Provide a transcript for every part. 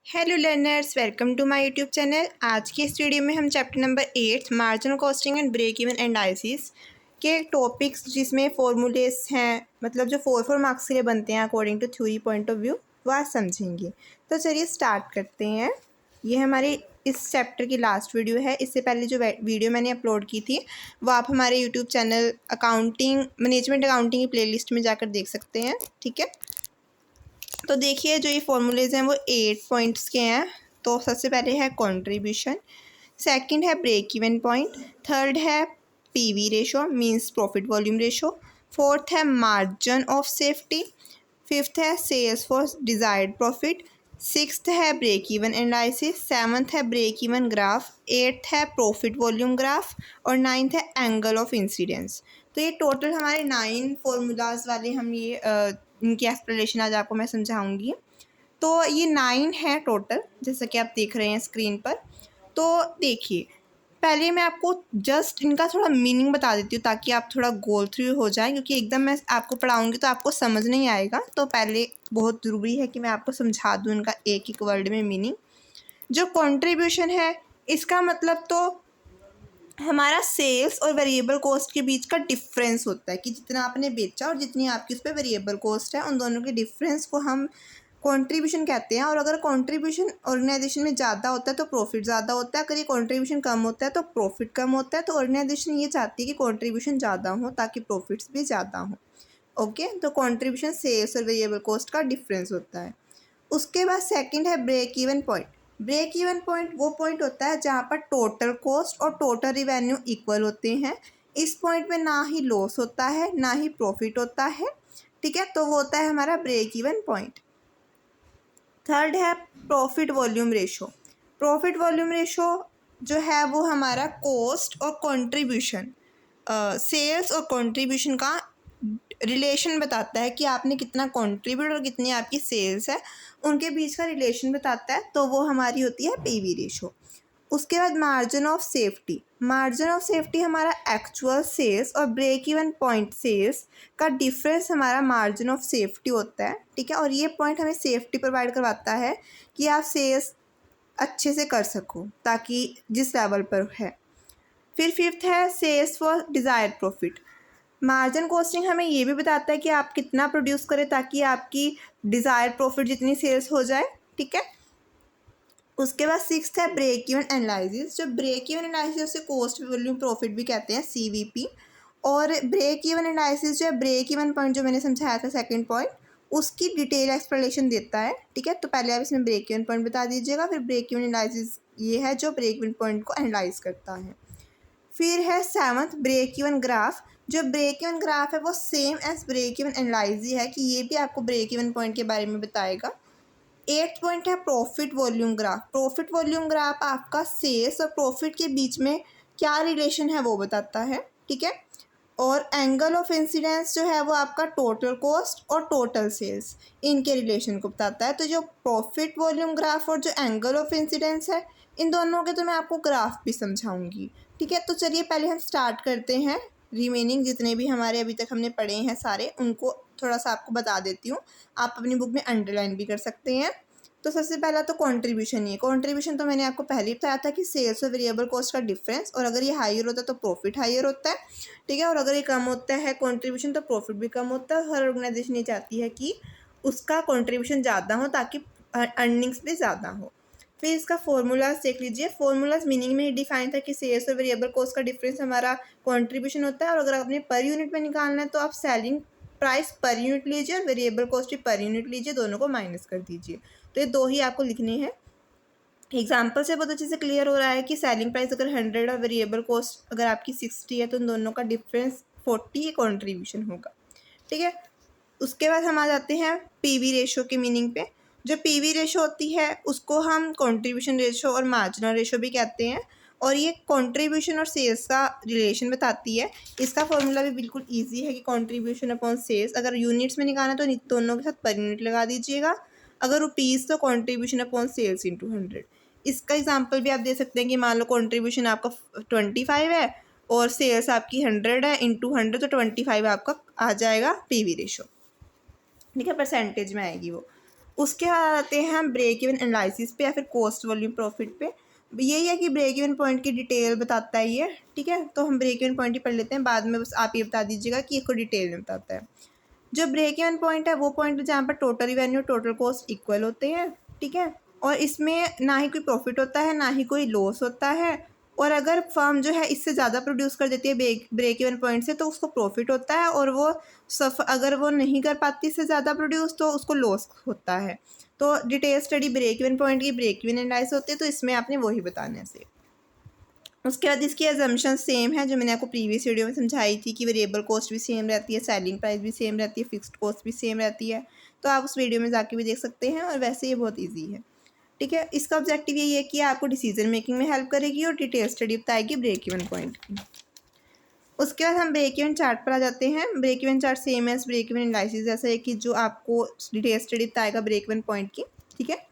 Hello learners, welcome to my YouTube channel. आज की इस वीडियो में हम chapter number 8 marginal costing and break even analysis के टॉपिक्स जिसमें फॉर्मूलेस हैं, मतलब जो फोर मार्क्स के लिए बनते हैं according to theory point of view, वो आज समझेंगे। तो चलिए स्टार्ट करते हैं। ये हमारी इस चैप्टर की लास्ट वीडियो है। इससे पहले जो वीडियो मैंने अपलोड की थी वो आप हमारे YouTube channel accounting management accounting की प्लेलिस्ट में जाकर देख सकते हैं। ठीक है, तो देखिए जो ये फॉर्मूलेज हैं वो 8 पॉइंट्स के हैं। तो सबसे पहले है कंट्रीब्यूशन, सेकंड है ब्रेक इवन पॉइंट, थर्ड है PV ratio means profit volume ratio, fourth है मार्जिन ऑफ सेफ्टी, फिफ्थ है sales for desired profit, sixth है ब्रेक इवन एनालिसिस, सेवन्थ है ब्रेक इवन ग्राफ, एट्थ है प्रॉफिट वॉल्यूम ग्राफ और ninth है angle of incidence. तो ये total हमारे 9 फॉर्मूलाज वाले हम ये इनकी एक्सप्लेनेशन आज आपको मैं समझाऊंगी। तो ये 9 है टोटल, जैसा कि आप देख रहे हैं स्क्रीन पर। तो देखिए, पहले मैं आपको जस्ट इनका थोड़ा मीनिंग बता देती हूँ ताकि आप थोड़ा गो थ्रू हो जाए, क्योंकि एकदम मैं आपको पढ़ाऊँगी तो आपको समझ नहीं आएगा। तो पहले बहुत ज़रूरी है कि मैं आपको समझा दूँ इनका एक एक वर्ड में मीनिंग। जो कंट्रीब्यूशन है, इसका मतलब तो हमारा सेल्स और वेरिएबल कॉस्ट के बीच का डिफरेंस होता है कि जितना आपने बेचा और जितनी आपकी उस पर वेरिएबल कॉस्ट है, उन दोनों के डिफरेंस को हम कंट्रीब्यूशन कहते हैं। और अगर कंट्रीब्यूशन ऑर्गेनाइजेशन में ज़्यादा होता है तो प्रॉफिट ज़्यादा होता है, अगर ये कंट्रीब्यूशन कम होता है तो प्रॉफिट कम होता है। तो ऑर्गेनाइजेशन ये चाहती है कि कंट्रीब्यूशन ज़्यादा हो ताकि प्रॉफिट्स भी ज़्यादा हो। ओके, तो कंट्रीब्यूशन सेल्स और वेरिएबल कॉस्ट का डिफरेंस होता है। उसके बाद सेकंड है break even point. Break even point वो पॉइंट होता है जहाँ पर टोटल कॉस्ट और टोटल रिवेन्यू इक्वल होते हैं। इस पॉइंट में ना ही लॉस होता है ना ही प्रॉफिट होता है। ठीक है, तो वो होता है हमारा ब्रेक इवन पॉइंट। थर्ड है profit volume ratio. Profit volume ratio जो है वो हमारा कॉस्ट और कंट्रीब्यूशन, सेल्स और कंट्रीब्यूशन का रिलेशन बताता है कि आपने कितना कंट्रीब्यूट और कितनी आपकी सेल्स है, उनके बीच का रिलेशन बताता है। तो वो हमारी होती है पीवी रेशो। उसके बाद margin of safety. Margin of safety हमारा एक्चुअल सेल्स और ब्रेक इवन पॉइंट सेल्स का डिफरेंस हमारा मार्जिन ऑफ सेफ्टी होता है। ठीक है, और ये पॉइंट हमें सेफ्टी प्रोवाइड करवाता है कि आप सेल्स अच्छे से कर सको ताकि जिस लेवल पर है। फिर फिफ्थ है sales for desired profit. Margin costing हमें ये भी बताता है कि आप कितना प्रोड्यूस करें ताकि आपकी डिज़ायर्ड प्रॉफिट जितनी सेल्स हो जाए। ठीक है, उसके बाद सिक्स्थ है ब्रेक इवन एनालिसिस। जो ब्रेक इवन एनालिसिस उसे कॉस्ट वॉल्यूम प्रॉफिट भी कहते हैं, सीवीपी। और ब्रेक इवन एनालिसिस जो है ब्रेक इवन पॉइंट जो मैंने समझाया था सेकंड पॉइंट, उसकी डिटेल एक्सप्लेनेशन देता है। ठीक है, तो पहले आप इसमें ब्रेक इवन पॉइंट बता दीजिएगा, फिर ब्रेक इवन एनालिसिस ये है जो ब्रेक इवन पॉइंट को एनालाइज करता है। फिर है सेवन्थ ब्रेक इवन ग्राफ। जो ब्रेक इवन ग्राफ है वो same as break even analysis है कि ये भी आपको ब्रेक इवन पॉइंट के बारे में बताएगा। एट्थ पॉइंट है profit volume graph. Profit volume graph आपका सेल्स और प्रॉफिट के बीच में क्या रिलेशन है वो बताता है। ठीक है, और एंगल ऑफ इंसिडेंस जो है वो आपका टोटल कॉस्ट और टोटल सेल्स इनके रिलेशन को बताता है। तो जो प्रॉफिट वॉल्यूम ग्राफ और जो एंगल ऑफ इंसिडेंस है, इन दोनों के तो मैं आपको ग्राफ भी समझाऊंगी। ठीक है, तो चलिए पहले हम स्टार्ट करते हैं। रिमेनिंग जितने भी हमारे अभी तक हमने पढ़े हैं सारे, उनको थोड़ा सा आपको बता देती हूँ। आप अपनी बुक में अंडरलाइन भी कर सकते हैं। तो सबसे पहला तो कंट्रीब्यूशन ही है। कंट्रीब्यूशन तो मैंने आपको पहले ही बताया था कि सेल्स और वेरिएबल कॉस्ट का डिफरेंस, और अगर ये हायर होता है तो प्रॉफिट हायर होता है। ठीक है, और अगर ये कम होता है कंट्रीब्यूशन तो प्रॉफिट भी कम होता है। हर ऑर्गेनाइजेशन ये चाहती है कि उसका कंट्रीब्यूशन ज़्यादा हो ताकि अर्निंग्स भी ज़्यादा हो। फिर इसका फॉर्मूलाज देख लीजिए। फॉर्मूलाज मीनिंग में ही डिफाइन था कि सेल्स और वेरिएबल कॉस्ट का डिफरेंस हमारा कंट्रीब्यूशन होता है। और अगर आपने पर यूनिट में निकालना है तो आप सेलिंग प्राइस पर यूनिट लीजिए और वेरिएबल कॉस्ट भी पर यूनिट लीजिए, दोनों को माइनस कर दीजिए। तो ये दो ही आपको लिखने हैं। एग्जाम्पल से बहुत अच्छे से क्लियर हो रहा है कि सेलिंग प्राइस अगर 100 और वेरिएबल कॉस्ट अगर आपकी 60 है तो उन दोनों का डिफरेंस 40 कॉन्ट्रीब्यूशन होगा। ठीक है, उसके बाद हम आ जाते हैं पीवी रेशो के मीनिंग पे। जो पीवी रेशो होती है उसको हम कंट्रीब्यूशन रेशो और मार्जिनल रेशो भी कहते हैं, और ये कंट्रीब्यूशन और सेल्स का रिलेशन बताती है। इसका फॉर्मूला भी बिल्कुल इजी है कि कंट्रीब्यूशन अपॉन सेल्स, अगर यूनिट्स में निकालना तो दोनों के साथ पर यूनिट लगा दीजिएगा, अगर रुपीज़ तो कंट्रीब्यूशन अपॉन सेल्स इंटू 100। इसका एग्जाम्पल भी आप दे सकते हैं कि मान लो कंट्रीब्यूशन आपका 25 है और सेल्स आपकी 100 है, इंटू 100 तो 25 आपका आ जाएगा पीवी रेशो। ठीक है, परसेंटेज में आएगी वो। उसके बाद आते हैं हम ब्रेक इवन एनालिसिस पे या फिर कॉस्ट वॉल्यूम प्रॉफिट पे। यही है कि ब्रेक इवन पॉइंट की डिटेल बताता है ये, ठीक है। तो हम ब्रेक इवन पॉइंट ही पढ़ लेते हैं, बाद में बस आप ये बता दीजिएगा कि इसको डिटेल में बताता है। जो ब्रेक इवन पॉइंट है वो पॉइंट है जहाँ पर total revenue total cost equal होते हैं, ठीक है। और इसमें ना ही कोई प्रॉफिट होता है ना ही कोई लॉस होता है। और अगर फर्म जो है इससे ज़्यादा प्रोड्यूस कर देती है ब्रेक इवन पॉइंट से तो उसको प्रॉफिट होता है, और वो अगर वो नहीं कर पाती इससे ज़्यादा प्रोड्यूस तो उसको लॉस होता है। तो detail study break even point की ब्रेक इवन एनालिसिस होती है, तो इसमें आपने वही बताने से। उसके बाद इसकी एजम्पशन सेम है जो मैंने आपको प्रीवियस वीडियो में समझाई थी कि वेरिएबल कॉस्ट भी सेम रहती है, सेलिंग प्राइस भी सेम रहती है, फिक्स्ड कॉस्ट भी सेम रहती है। तो आप उस वीडियो में जाके भी देख सकते हैं, और वैसे ये बहुत ईजी है, ठीक है। इसका ऑब्जेक्टिव यही है कि आपको डिसीजन मेकिंग में हेल्प करेगी और डिटेल स्टडी बताएगी ब्रेक इवन पॉइंट की। उसके बाद हम ब्रेक इवन चार्ट पर आ जाते हैं। ब्रेक इवन चार्ट सेम है ब्रेक इवन एनालिसिस जैसा है कि जो आपको डिटेल स्टडी बताएगा ब्रेक इवन पॉइंट की, ठीक है।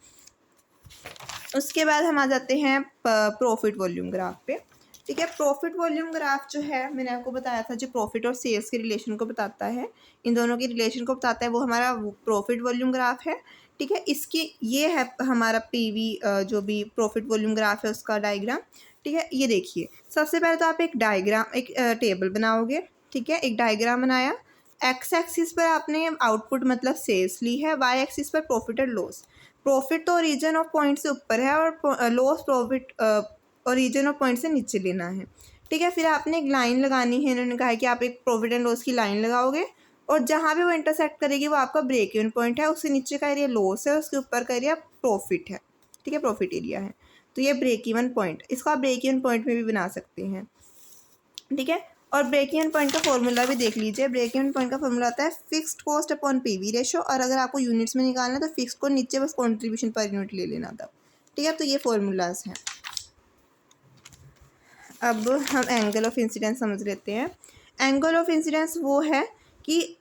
उसके बाद हम आ जाते हैं प्रॉफिट वॉल्यूम ग्राफ पे, ठीक है। प्रॉफिट वॉल्यूम ग्राफ जो है मैंने आपको बताया था जो प्रॉफिट और सेल्स के रिलेशन को बताता है, इन दोनों की रिलेशन को बताता है, वो हमारा प्रॉफिट वॉल्यूम ग्राफ है, ठीक है। इसकी ये है हमारा पीवी जो भी प्रॉफिट वॉल्यूम ग्राफ है उसका डायग्राम, ठीक है। ये देखिए, सबसे पहले तो आप एक डायग्राम एक टेबल बनाओगे, ठीक है। एक डायग्राम बनाया, एक्स एक्सिस पर आपने आउटपुट मतलब सेल्स ली है, वाई एक्सिस पर प्रॉफिट और लॉस। प्रॉफिट तो ओरिजिन ऑफ पॉइंट से ऊपर है और loss profit origin of point से नीचे लेना है, ठीक है। फिर आपने एक लाइन लगानी है, इन्होंने कहा है कि आप एक प्रॉफिट एंड लॉस की लाइन लगाओगे, और जहाँ भी वो इंटरसेक्ट करेगी वो आपका ब्रेक इवन पॉइंट है, उससे नीचे का एरिया लॉस है, उसके ऊपर का एरिया प्रॉफिट है, ठीक है, प्रॉफिट एरिया है। तो ये ब्रेक इवन पॉइंट, इसको आप ब्रेक इवन पॉइंट में भी बना सकते हैं, ठीक है। और ब्रेक इवन पॉइंट का फॉर्मूला भी देख लीजिए। ब्रेक इवन पॉइंट का फॉर्मूला आता है fixed cost upon PV ratio, और अगर आपको यूनिट्स में निकालना है तो फिक्स्ड को नीचे बस कॉन्ट्रीब्यूशन पर यूनिट ले लेना था, ठीक है। तो ये फॉर्मूलाज हैं। अब हम एंगल ऑफ इंसिडेंस समझ लेते हैं। एंगल ऑफ इंसिडेंस वो है कि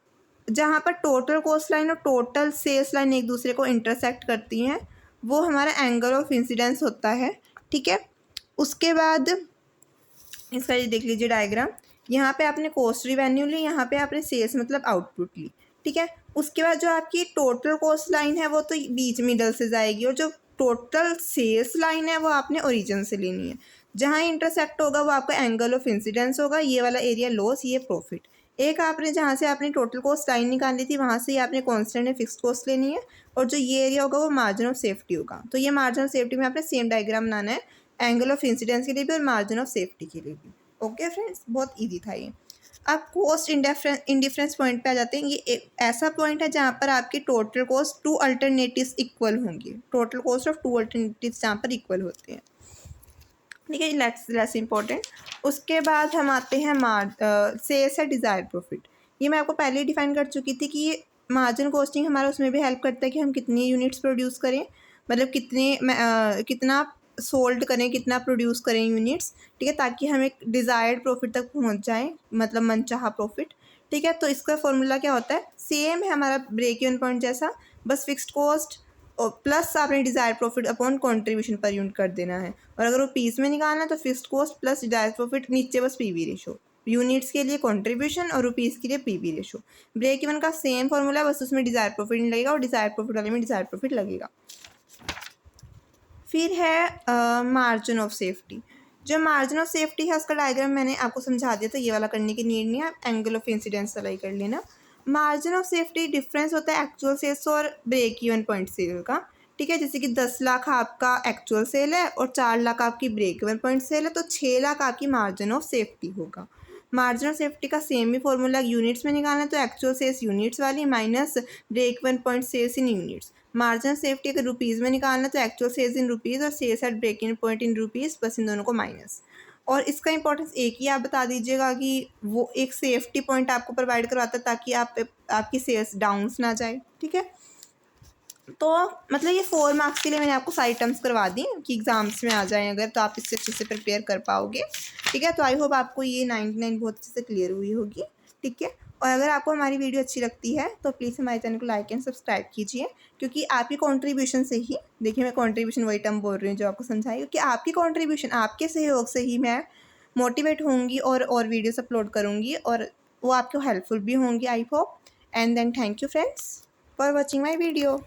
जहाँ पर टोटल कॉस्ट लाइन और टोटल सेल्स लाइन एक दूसरे को इंटरसेक्ट करती हैं, वो हमारा एंगल ऑफ इंसिडेंस होता है, ठीक है। उसके बाद इसका ये देख लीजिए डायग्राम, यहाँ पे आपने कॉस्ट रिवेन्यू ली, यहाँ पे आपने सेल्स मतलब आउटपुट ली, ठीक है। उसके बाद जो आपकी टोटल कॉस्ट लाइन है वो तो बीच मिडल से जाएगी, और जो टोटल सेल्स लाइन है वो आपने ओरिजिन से लेनी है। जहाँ इंटरसेक्ट होगा वो आपका एंगल ऑफ इंसिडेंस होगा, ये वाला एरिया लॉस, ये प्रॉफिट। एक आपने जहाँ से आपने टोटल कॉस्ट लाइन निकाली थी वहाँ से ही आपने कॉन्स्टेंट या फिक्स्ड कॉस्ट लेनी है, और जो ये एरिया होगा वो मार्जिन ऑफ सेफ्टी होगा। तो ये मार्जिन ऑफ सेफ्टी में आपने सेम डायग्राम बनाना है, एंगल ऑफ इंसिडेंस के लिए भी और मार्जिन ऑफ सेफ्टी के लिए भी। ओके फ्रेंड्स, बहुत ईजी था ये। अब कॉस्ट इंडिफरेंस पॉइंट पे आ जाते हैं। ये एक ऐसा पॉइंट है जहाँ पर आपकी total cost two alternatives equal होंगी, total cost of two alternatives जहाँ पर इक्वल होते हैं, ठीक है। Less important. उसके बाद हम आते हैं सेल्स या डिज़ायर प्रॉफिट। ये मैं आपको पहले ही डिफाइन कर चुकी थी कि ये मार्जिन कॉस्टिंग हमारा उसमें भी हेल्प करता है कि हम कितनी यूनिट्स प्रोड्यूस करें, मतलब कितना सोल्ड करें, कितना प्रोड्यूस करें यूनिट्स, ठीक है, ताकि हम एक डिज़ायर्ड प्रॉफिट तक पहुंच जाएं, मतलब मनचाहा प्रॉफिट, ठीक है। तो इसका फॉर्मूला क्या होता है, सेम है हमारा ब्रेक इवन पॉइंट जैसा, बस फिक्स्ड कॉस्ट और प्लस आपने desire profit upon contribution per unit कर देना है। और अगर वो पीस में निकालना है तो fixed cost plus desire profit, नीचे बस पीवी रेशो, यूनिट्स के लिए कंट्रीब्यूशन और रुपीज़ के लिए पीवी रेशो। ब्रेक इवन का सेम फॉर्मूला, बस उसमें डिज़ायर प्रॉफिट नहीं लगेगा और डिज़ायर प्रॉफिट वाले में डिज़ायर प्रॉफिट लगेगा। फिर है मार्जिन ऑफ सेफ्टी। जो मार्जिन ऑफ सेफ्टी है उसका डायग्राम मैंने आपको समझा दिया था, ये वाला करने की नीड नहीं है, आप एंगल ऑफ इंसिडेंस वाला ही कर लेना। मार्जिन ऑफ सेफ्टी डिफरेंस होता है एक्चुअल सेल्स और ब्रेक इवन पॉइंट सेल का, ठीक है। जैसे कि 10 लाख आपका एक्चुअल सेल है और 4 लाख आपकी ब्रेक इवन पॉइंट सेल है, तो 6 लाख आपकी मार्जिन ऑफ सेफ्टी होगा। मार्जिन ऑफ सेफ्टी का सेम ही फॉर्मूला यूनिट्स में निकालना है, तो एक्चुअल सेल्स यूनिट्स वाली minus break even point sales in units. Margin safety अगर रुपीज़ में निकालना तो एक्चुअल सेल्स इन रुपीज़ और sales at break even point in rupees, बस इन दोनों को माइनस। और इसका इंपॉर्टेंस एक ही आप बता दीजिएगा कि वो एक सेफ्टी पॉइंट आपको प्रोवाइड करवाता है ताकि आपकी सेल्स डाउन्स ना जाए, ठीक है। तो मतलब ये 4 मार्क्स के लिए मैंने आपको सारी टर्म्स करवा दी कि एग्ज़ाम्स में आ जाएं अगर, तो आप इससे अच्छे से प्रिपेयर कर पाओगे, ठीक है। तो आई होप आपको ये 99 बहुत अच्छे से क्लियर हुई होगी, ठीक है। और अगर आपको हमारी वीडियो अच्छी लगती है तो प्लीज़ हमारे चैनल को लाइक एंड सब्सक्राइब कीजिए, क्योंकि आपकी कंट्रीब्यूशन से ही, देखिए मैं कंट्रीब्यूशन वही टर्म बोल रही हूँ जो आपको समझाई, क्योंकि आपकी कंट्रीब्यूशन, आपके सहयोग से ही मैं मोटिवेट होंगी और वीडियोस अपलोड करूँगी, और वो आपको हेल्पफुल भी होंगी I hope. And then thank you friends for watching my video.